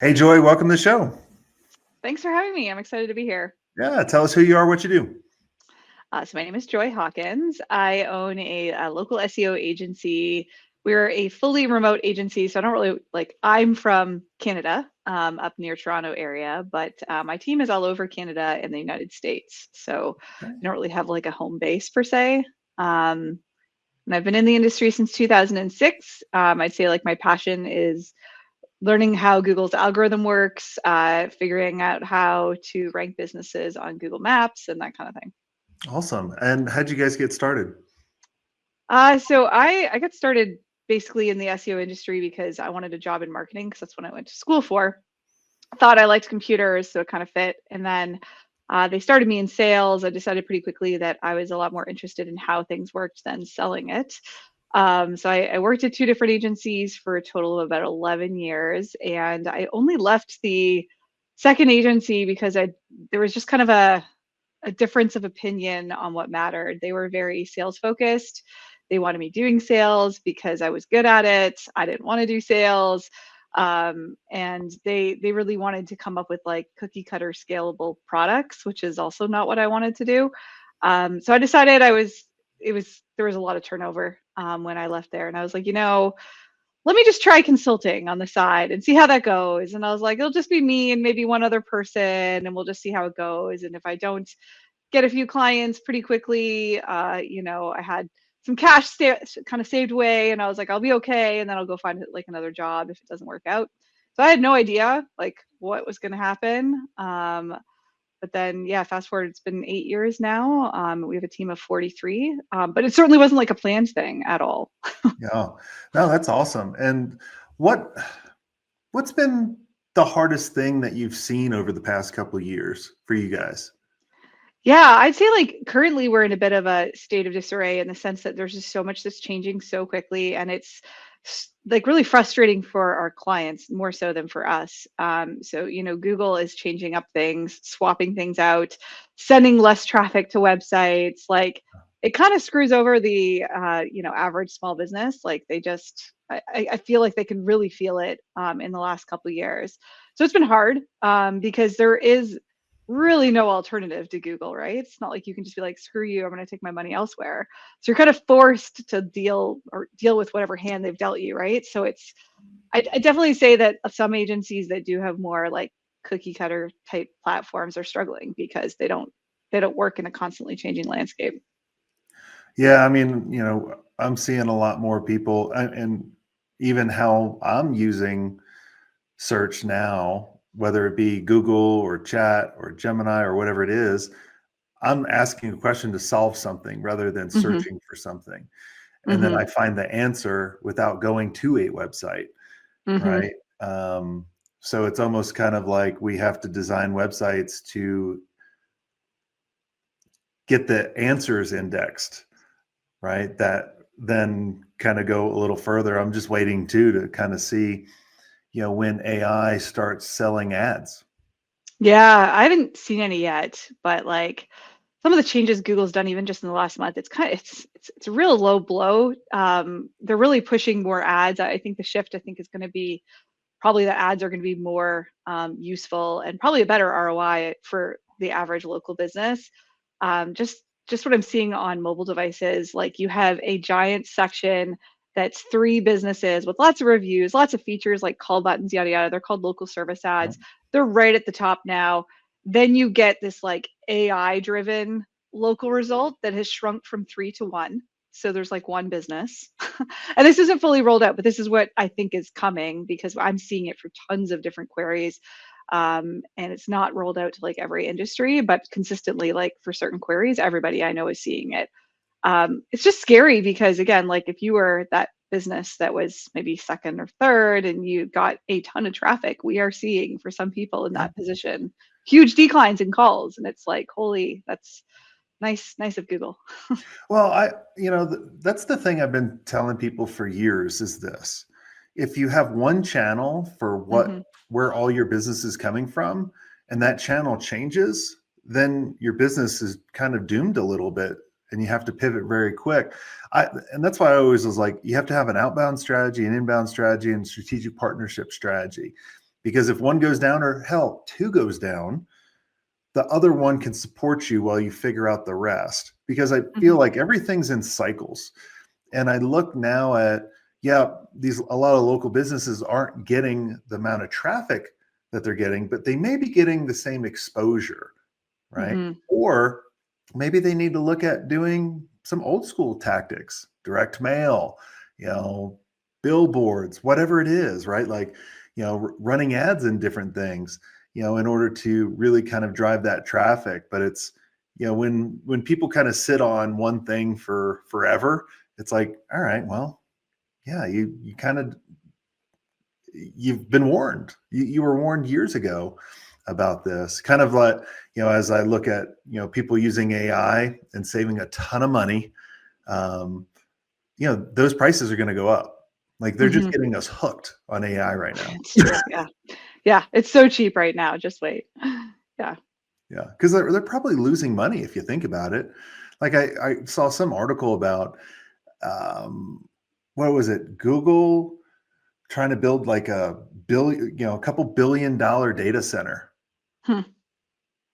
Hey, Joy, welcome to the show. Thanks for having me. I'm excited to be here. Yeah, tell us who you are, what you do. So my name is Joy Hawkins. I own a local SEO agency. We're a fully remote agency, so I don't really I'm from Canada, up near Toronto area, but my team is all over Canada and the United States. So Okay. I don't really have like a home base per se. And I've been in the industry since 2006. I'd say like my passion is learning how Google's algorithm works, figuring out how to rank businesses on Google Maps and that kind of thing. Awesome. And how'd you guys get started? So I got started basically in the SEO industry because I wanted a job in marketing because that's what I went to school for. Thought I liked computers, so it kind of fit. And then they started me in sales. I decided pretty quickly that I was a lot more interested in how things worked than selling it. So I worked at two different agencies for a total of about 11 years, and I only left the second agency because there was just kind of a difference of opinion on what mattered. They were very sales focused. They wanted me doing sales because I was good at it. I didn't want to do sales. And they really wanted to come up with like cookie cutter scalable products, which is also not what I wanted to do. So I decided there was a lot of turnover when I left there, and I was like, let me just try consulting on the side and see how that goes. And I was like, it'll just be me and maybe one other person, and we'll just see how it goes. And if I don't get a few clients pretty quickly, I had some cash kind of saved away, and I was like, I'll be okay, and then I'll go find like another job if it doesn't work out. So I had no idea like what was going to happen. But then, yeah, fast forward, it's been 8 years now. We have a team of 43, but it certainly wasn't like a planned thing at all. Yeah. No, that's awesome. And what what's been the hardest thing that you've seen over the past couple of years for you guys? Yeah, I'd say like currently we're in a bit of a state of disarray in the sense that there's just so much that's changing so quickly, and it's like really frustrating for our clients more so than for us. So Google is changing up things, swapping things out, sending less traffic to websites. Like it kind of screws over the average small business. Like they just I feel like they can really feel it in the last couple of years. So it's been hard because there is really no alternative to Google, right? It's not like you can just be like, screw you, I'm going to take my money elsewhere. So you're kind of forced to deal with whatever hand they've dealt you, right? So I definitely say that some agencies that do have more like cookie cutter type platforms are struggling because they don't work in a constantly changing landscape. Yeah, I mean, I'm seeing a lot more people and even how I'm using search now, whether it be Google or chat or Gemini or whatever it is, I'm asking a question to solve something rather than Hmm. searching for something. And then Hmm. I find the answer without going to a website, Hmm. right? So it's almost kind of like we have to design websites to get the answers indexed, right? That then kind of go a little further. I'm just waiting too to kind of see, when AI starts selling ads. Yeah, I haven't seen any yet, but like some of the changes Google's done even just in the last month, it's a real low blow. They're really pushing more ads. I think the shift I think is going to be probably the ads are going to be more useful and probably a better ROI for the average local business. Just what I'm seeing on mobile devices, like you have a giant section that's three businesses with lots of reviews, lots of features like call buttons, yada yada. They're called local service Yep. ads. They're right at the top now. Then you get this like AI driven local result that has shrunk from three to one. So there's like one business. And this isn't fully rolled out, but this is what I think is coming because I'm seeing it for tons of different queries. And it's not rolled out to like every industry, but consistently, like for certain queries, everybody I know is seeing it. It's just scary because, again, like if you were that business that was maybe second or third and you got a ton of traffic, we are seeing for some people in Yep. that position huge declines in calls. And it's like, holy, that's nice of Google. Well, that's the thing I've been telling people for years is this. If you have one channel for Hmm. where all your business is coming from, and that channel changes, then your business is kind of doomed a little bit and you have to pivot very quick. And that's why I always was like, you have to have an outbound strategy, an inbound strategy, and strategic partnership strategy. because if one goes down, or hell, two goes down, the other one can support you while you figure out the rest. Because I feel Mhm. like everything's in cycles. And I look now at, yeah, a lot of local businesses aren't getting the amount of traffic that they're getting, but they may be getting the same exposure, right? Mhm. Or maybe they need to look at doing some old school tactics, direct mail, you know, billboards, whatever it is, right? Like, running ads in different things, in order to really kind of drive that traffic. But it's, when people kind of sit on one thing for forever, it's like, all right, well, yeah, you kind of, you've been warned. You were warned years ago about this. Kind of like, as I look at, people using AI and saving a ton of money, um, those prices are going to go up. Like, they're just Mhm. getting us hooked on AI right now. It's true. Yeah. Yeah. It's so cheap right now. Just wait. Yeah. Yeah, because they're probably losing money if you think about it. Like, I saw some article about, um, what was it? Google trying to build like a couple $1 billion data center, Hmm.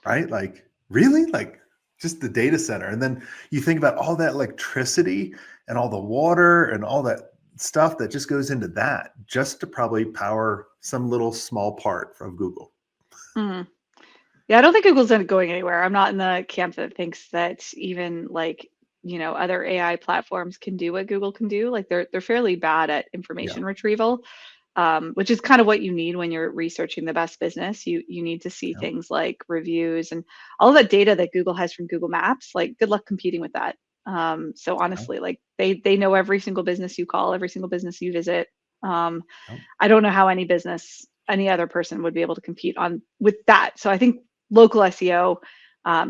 right? Like, really? Like, just the data center. And then you think about all that electricity and all the water and all that stuff that just goes into that just to probably power some little small part of Google. Mhm. Yeah, I don't think Google's going anywhere. I'm not in the camp that thinks that even like, other AI platforms can do what Google can do. Like they're fairly bad at Yeah. information retrieval, which is kind of what you need when you're researching the best business. You need to see Yeah. things like reviews and all of that data that Google has from Google Maps. Like, good luck competing with that. So Yeah. honestly, like they know every single business you call, every single business you visit. Um, Yeah. I don't know how any other person would be able to compete on with that. So I think local SEO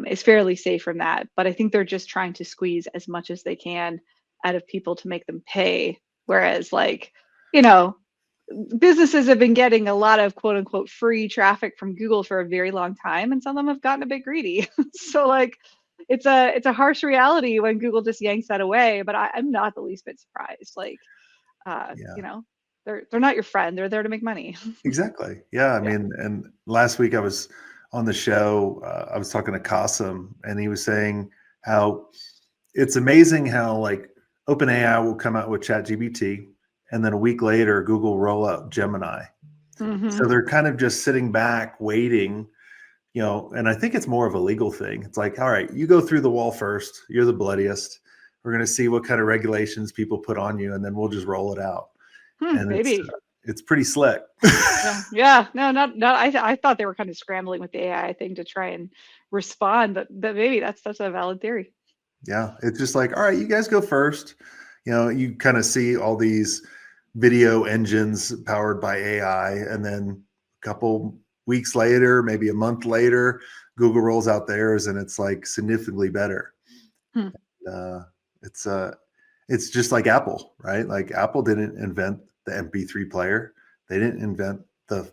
is fairly safe from that. But I think they're just trying to squeeze as much as they can out of people to make them pay. Whereas, like, you know, businesses have been getting a lot of quote unquote free traffic from Google for a very long time, and some of them have gotten a bit greedy. So like, it's a harsh reality when Google just yanks that away. But I'm not the least bit surprised. Like, uh, Yeah. you know, they're not your friend. They're there to make money. Exactly. Yeah. I Yeah. mean, and last week I was on the show. I was talking to Kasim, and he was saying how it's amazing how, like, OpenAI will come out with ChatGPT, and then a week later, Google roll out Gemini. So Hmm. they're kind of just sitting back waiting, and I think it's more of a legal thing. It's like, all right, you go through the wall first. You're the bloodiest. We're going to see what kind of regulations people put on you, and then we'll just roll it out. And Maybe. it's pretty slick. Yeah. Yeah. No, not. I thought they were kind of scrambling with the AI thing to try and respond, but maybe that's a valid theory. Yeah, it's just like, all right, you guys go first. You kind of see all these video engines powered by AI, and then a couple weeks later, maybe a month later, Google rolls out theirs, and it's like significantly better. Hmm. Uh, it's it's just like Apple, right? Like, Apple didn't invent the MP3 player. They didn't invent the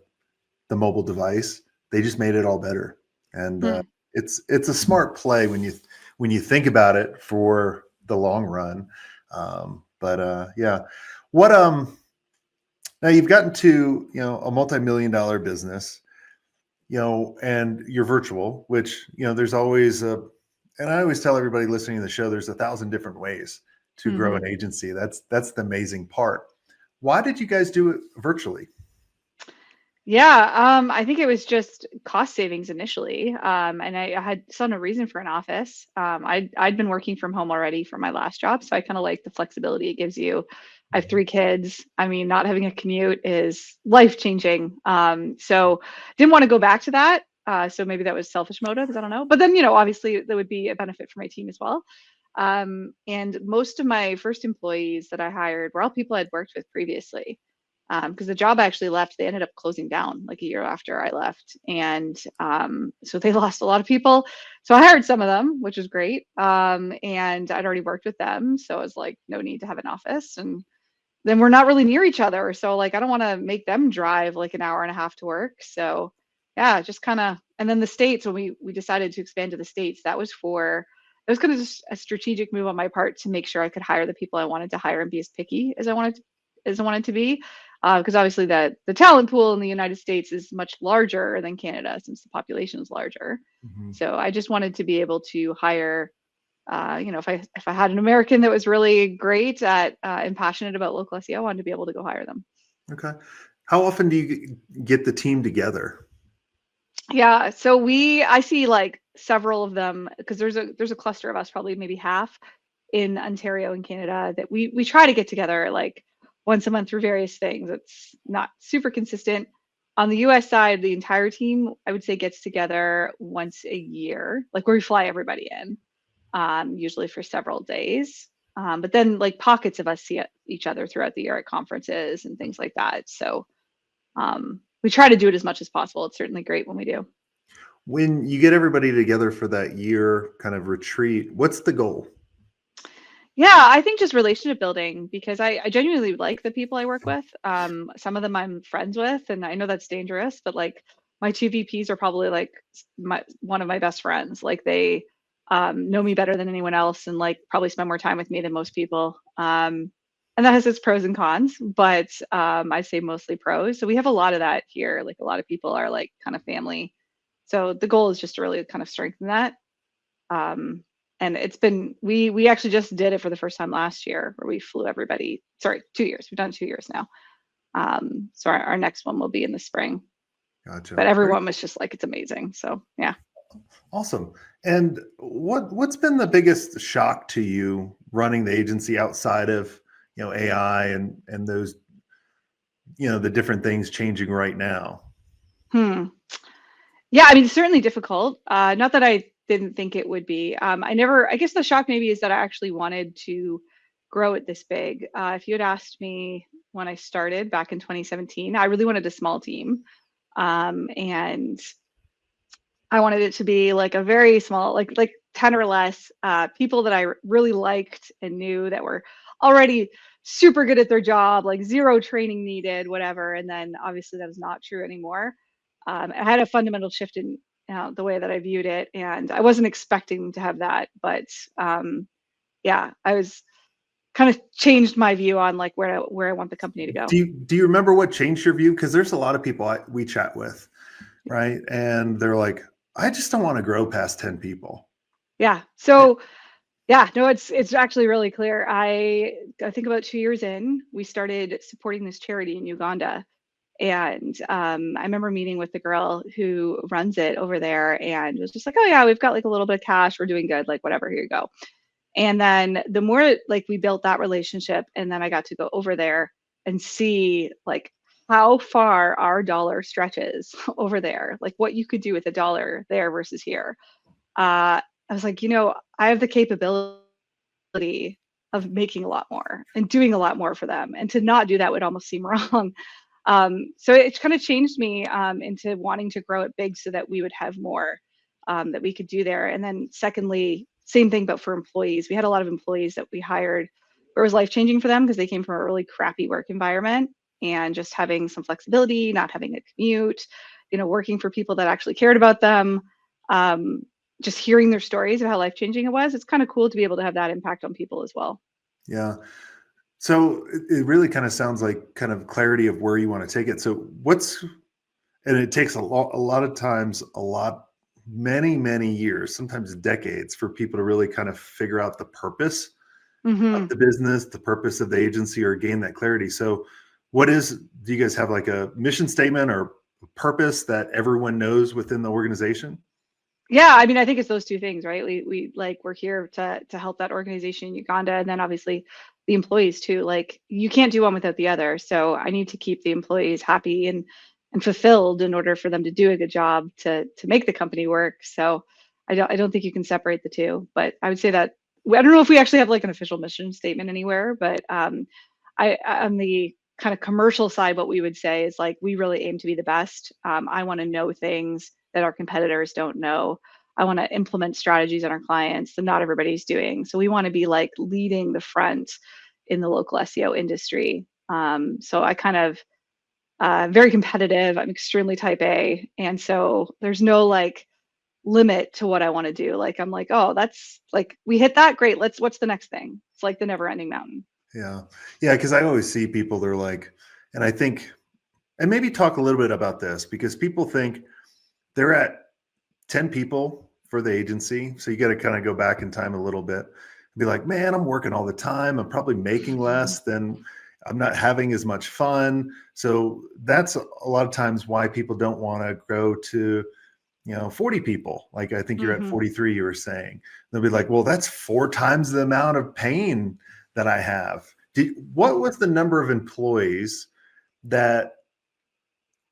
mobile device. They just made it all better. And Hmm. it's a smart play when you think about it for the long run. But yeah, what now you've gotten to, a multi-million dollar business, and you're virtual, which, there's always and I always tell everybody listening to the show, there's 1,000 different ways to grow Hmm. an agency. That's the amazing part. Why did you guys do it virtually? Yeah, I think it was just cost savings initially, and I had saw no reason for an office. I'd been working from home already for my last job, so I kind of like the flexibility it gives you. I have three kids. I mean, not having a commute is life changing. So didn't want to go back to that. So maybe that was selfish motives. I don't know. But then, obviously, there would be a benefit for my team as well. And most of my first employees that I hired were all people I'd worked with previously, because the job I actually left, they ended up closing down like a year after I left, and so they lost a lot of people. So I hired some of them, which is great, and I'd already worked with them, so it was like no need to have an office. And then we're not really near each other, so like I don't want to make them drive like an hour and a half to work. So yeah, just kind of. And then the states, when we decided to expand to the states, it was kind of just a strategic move on my part to make sure I could hire the people I wanted to hire and be as picky as I wanted to be. because obviously the talent pool in the United States is much larger than Canada since the population is larger. Mhm. So I just wanted to be able to hire, if I had an American that was really great at and passionate about local SEO, I wanted to be able to go hire them. Okay. How often do you get the team together? Yeah, so I see like several of them because there's a cluster of us, probably maybe half in Ontario and Canada, that we try to get together like once a month for various things. It's not super consistent. On the US side, the entire team, I would say, gets together once a year, like where we fly everybody in, usually for several days. But then like pockets of us see each other throughout the year at conferences and things like that. So we try to do it as much as possible. It's certainly great when we do. When you get everybody together for that year kind of retreat, what's the goal? Yeah, I think just relationship building because I genuinely like the people I work with. Some of them I'm friends with, and I know that's dangerous, but like my two VPs are probably like one of my best friends. Like they know me better than anyone else, and like probably spend more time with me than most people. And that has its pros and cons, but I say mostly pros. So we have a lot of that here. Like a lot of people are like kind of family. So the goal is just to really kind of strengthen that. Um, and it's been we actually just did it for the first time last year where we flew everybody. Sorry, 2 years. We've done 2 years now. So our next one will be in the spring. Gotcha. But Great. everyone was just like, it's amazing. So yeah. Awesome. And what's been the biggest shock to you running the agency outside of, AI and those, the different things changing right now? Hmm. Yeah, I mean, it's certainly difficult. Not that I didn't think it would be. I guess the shock maybe is that I actually wanted to grow it this big. If you had asked me when I started back in 2017, I really wanted a small team. And I wanted it to be like a very small, like 10 or less people that I really liked and knew that were already super good at their job, like zero training needed, whatever. And then obviously that is not true anymore. I had a fundamental shift in the way that I viewed it, and I wasn't expecting to have that, but yeah, I was kind of changed my view on like where I want the company to go. Do you remember what changed your view? Because there's a lot of people we chat with, right? And they're like, I just don't want to grow past 10 people. Yeah. So yeah, no, it's actually really clear. I think about 2 years in, we started supporting this charity in Uganda. And I remember meeting with the girl who runs it over there and was just like, oh yeah, we've got like a little bit of cash, we're doing good, like whatever, here you go. And then the more like we built that relationship, and then I got to go over there and see like how far our dollar stretches over there, like what you could do with a dollar there versus here. I was like, I have the capability of making a lot more and doing a lot more for them. And to not do that would almost seem wrong. So it kind of changed me into wanting to grow it big so that we would have more that we could do there. And then secondly, same thing, but for employees. We had a lot of employees that we hired where it was life changing for them because they came from a really crappy work environment, and just having some flexibility, not having a commute, working for people that actually cared about them. Um, just hearing their stories of how life changing it was, it's kind of cool to be able to have that impact on people as well. Yeah. So it really kind of sounds like kind of clarity of where you want to take it. So and it takes a lot of times, many years, sometimes decades for people to really kind of figure out the purpose of Hmm. the business, the purpose of the agency, or gain that clarity. So do you guys have like a mission statement or purpose that everyone knows within the organization? Yeah, I mean, I think it's those two things, right? We like we're here to help that organization in Uganda, and then obviously the employees too. Like you can't do one without the other. So I need to keep the employees happy and fulfilled in order for them to do a good job to make the company work. So I don't think you can separate the two. But I would say that I don't know if we actually have like an official mission statement anywhere, but on the kind of commercial side, what we would say is like we really aim to be the best. I want to know things that our competitors don't know. I want to implement strategies on our clients that not everybody's doing. So we want to be like leading the front in the local SEO industry. So I kind of very competitive. I'm extremely type A, and so there's no like limit to what I want to do. Like I'm like, oh, that's like we hit that, great. What's the next thing? It's like the never-ending mountain. Yeah. Yeah. Cause I always see people, they're like, And I think, and maybe talk a little bit about this, because people think they're at 10 people for the agency. So you got to kind of go back in time a little bit and be like, man, I'm working all the time. I'm probably making less than, I'm not having as much fun. So that's a lot of times why people don't want to grow to, 40 people. Like I think you're at 43, you were saying. They'll be like, well, that's 4 times the amount of pain that I have. What was the number of employees that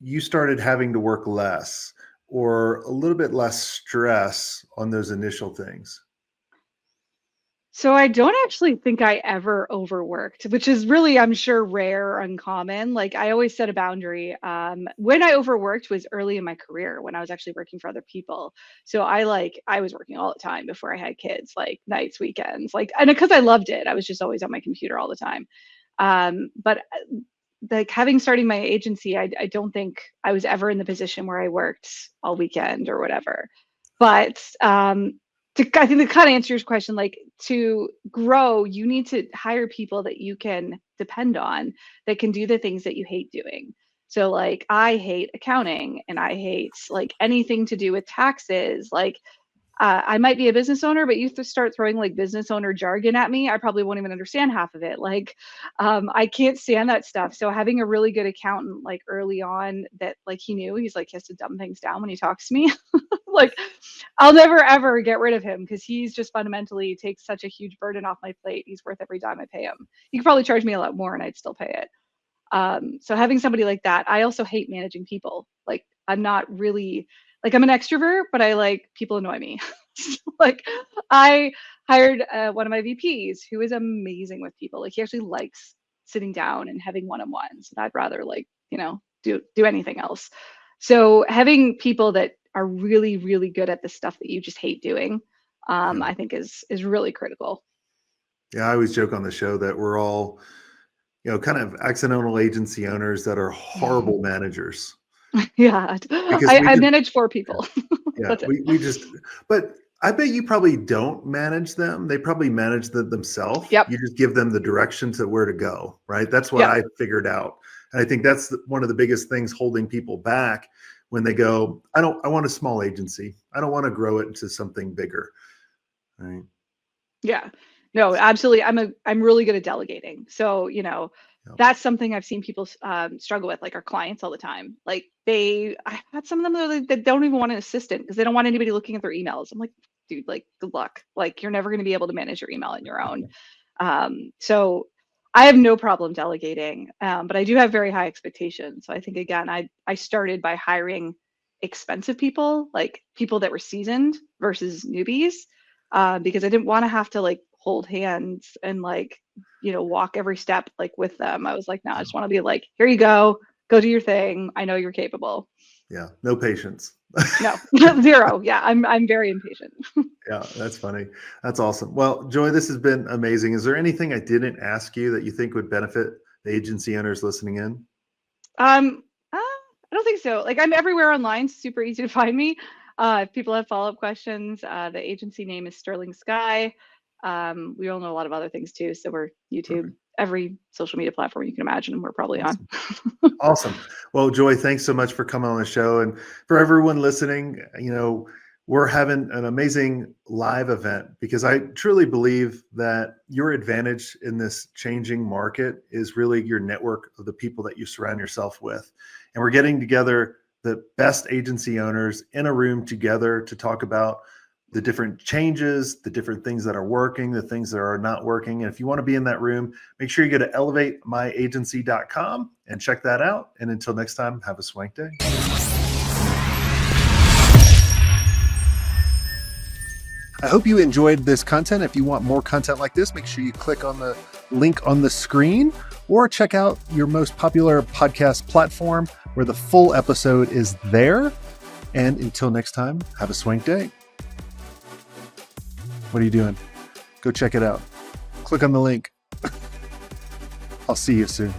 you started having to work less or a little bit less stress on those initial things? So I don't actually think I ever overworked, which is really, I'm sure, rare or uncommon. Like I always set a boundary. When I overworked was early in my career when I was actually working for other people. So I was working all the time before I had kids, like nights, weekends, like, and because I loved it, I was just always on my computer all the time. But like having starting my agency, I don't think I was ever in the position where I worked all weekend or whatever. But I think to kind of answer your question, like to grow, you need to hire people that you can depend on that can do the things that you hate doing. So like I hate accounting and I hate like anything to do with taxes. Like I might be a business owner, but you start throwing like business owner jargon at me, I probably won't even understand half of it. Like, I can't stand that stuff. So having a really good accountant, like early on, that like he's like he has to dumb things down when he talks to me. Like, I'll never ever get rid of him because he's just fundamentally takes such a huge burden off my plate. He's worth every dime I pay him. He could probably charge me a lot more and I'd still pay it. So having somebody like that, I also hate managing people. Like I'm not really like I'm an extrovert, but I like people annoy me. Like I hired one of my VPs who is amazing with people. Like he actually likes sitting down and having one-on-ones. And I'd rather like, do anything else. So having people that are really, really good at the stuff that you just hate doing, Yeah. I think is really critical. Yeah, I always joke on the show that we're all, kind of accidental agency owners that are horrible managers, Yeah, because I manage 4 people. yeah, That's it. we just, but I bet you probably don't manage them. They probably manage themselves. Yep. You just give them the direction to where to go, right? That's what Yep. I figured out. And I think that's one of the biggest things holding people back when they go, I want a small agency. I don't want to grow it into something bigger. Right. Yeah. No, absolutely. I'm really good at delegating. So, Yep. that's something I've seen people struggle with, like our clients all the time. Like I had some of them that don't even want an assistant because they don't want anybody looking at their emails. I'm like, dude, like good luck. Like you're never going to be able to manage your email on your own. So I have no problem delegating, but I do have very high expectations. So I think again, I started by hiring expensive people, like people that were seasoned versus newbies, because I didn't want to have to like hold hands and like walk every step like with them. I was like, no, I just want to be like, here you go do your thing. I know you're capable. Yeah. No patience. No, zero. Yeah, I'm very impatient. Yeah, that's funny. That's awesome. Well, Joy, this has been amazing. Is there anything I didn't ask you that you think would benefit the agency owners listening in? I don't think so. Like I'm everywhere online, super easy to find me. If people have follow-up questions, the agency name is Sterling Sky. We all know a lot of other things too. So we're YouTube, Perfect. every social media platform you can imagine, we're probably on. Awesome. Awesome. Well, Joy, thanks so much for coming on the show. And for everyone listening, we're having an amazing live event because I truly believe that your advantage in this changing market is really your network of the people that you surround yourself with. And we're getting together the best agency owners in a room together to talk about the different changes, the different things that are working, the things that are not working. And if you want to be in that room, make sure you go to elevatemyagency.com and check that out. And until next time, have a swank day. I hope you enjoyed this content. If you want more content like this, make sure you click on the link on the screen or check out your most popular podcast platform where the full episode is there. And until next time, have a swank day. What are you doing? Go check it out. Click on the link. I'll see you soon.